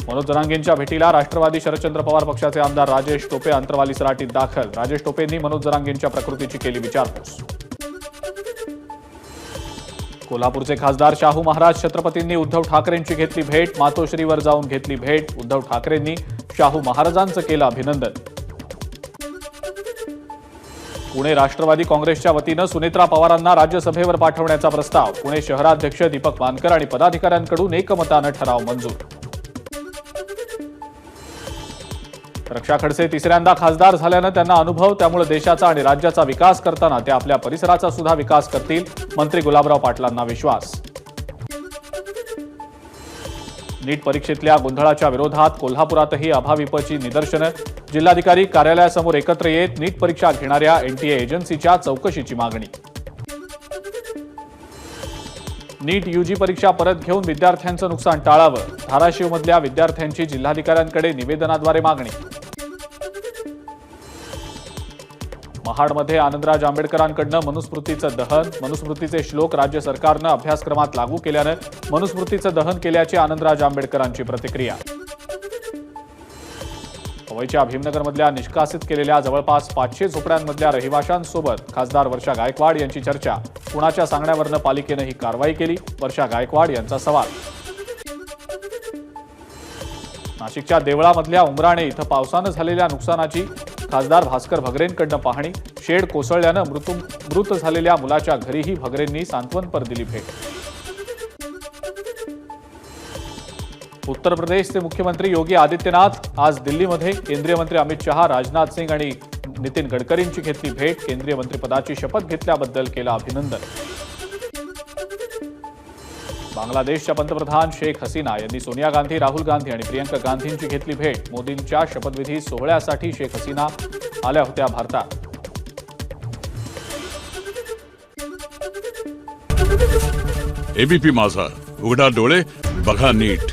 मनोज जरांगेंच्या भेटीला राष्ट्रवादी शरदचंद्र पवार पक्षाचे आमदार राजेश टोपे अंतरवाली सराटीत दाखल। राजेश टोपेंनी मनोज जरांगेंच्या प्रकृतीची केली विचारपूस। कोल्हापूरचे खासदार शाहू महाराज छत्रपतींनी उद्धव ठाकरेंची घेतली भेट। मातोश्रीवर जाऊन घेतली भेट। उद्धव ठाकरेंनी शाहू महाराजांचं केलं अभिनंदन। पुणे राष्ट्रवादी काँग्रेसच्या वतीनं सुनेत्रा पवारांना राज्यसभेवर पाठवण्याचा प्रस्ताव। पुणे शहराध्यक्ष दीपक वानकर आणि पदाधिकाऱ्यांकडून एकमतानं ठराव मंजूर। रक्षा खडसे तिसऱ्यांदा खासदार झाल्यानं त्यांना अनुभव, त्यामुळे देशाचा आणि राज्याचा विकास करताना ते आपल्या परिसराचा सुद्धा विकास करतील, मंत्री गुलाबराव पाटलांना विश्वास। नीट परीक्षेतल्या गोंधळाच्या विरोधात कोल्हापुरातही अभाविपची निदर्शनं। जिल्हाधिकारी कार्यालयासमोर एकत्र येत नीट परीक्षा घेणाऱ्या एनटीए एजन्सीच्या चौकशीची मागणी। नीट यूजी परीक्षा परत घेऊन विद्यार्थ्यांचं नुकसान टाळावं, धाराशिवमधल्या विद्यार्थ्यांची जिल्हाधिकाऱ्यांकडे निवेदनाद्वारे मागणी। महाडमध्ये आनंदराज आंबेडकरांकडनं मनुस्मृतीचं दहन। मनुस्मृतीचे श्लोक राज्य सरकारनं अभ्यासक्रमात लागू केल्यानं मनुस्मृतीचं दहन केल्याची आनंदराज आंबेडकरांची प्रतिक्रिया। पवईच्या भीमनगरमधल्या निष्कासित केलेल्या जवळपास 500 झोपड्यांमधल्या रहिवाशांसोबत खासदार वर्षा गायकवाड यांची चर्चा। कुणाच्या सांगण्यावरनं पालिकेनं ही कारवाई केली, वर्षा गायकवाड यांचा सवाल। नाशिकच्या देवळामधल्या उमराणे इथं पावसानं झालेल्या नुकसानाची खासदार भास्कर भगरेंकडनं पाहणी। शेड कोसळल्यानं मृत झालेल्या मुलाच्या घरीही भगरेंनी सांत्वनपर दिली भेट। उत्तर प्रदेशचे मुख्यमंत्री योगी आदित्यनाथ आज दिल्लीमध्ये केंद्रीय मंत्री अमित शहा, राजनाथ सिंग आणि नितीन गडकरींची घेतली भेट। केंद्रीय मंत्रिपदाची शपथ घेतल्याबद्दल केलं अभिनंदन। बांगलादेशच्या पंतप्रधान शेख हसीना यांनी सोनिया गांधी, राहुल गांधी आणि प्रियंका गांधींची घेतली भेट। मोदींच्या शपथविधी सोहळ्यासाठी शेख हसीना आल्या होत्या भारतात। एबीपी माझा, उघडा डोळे बघा नीट।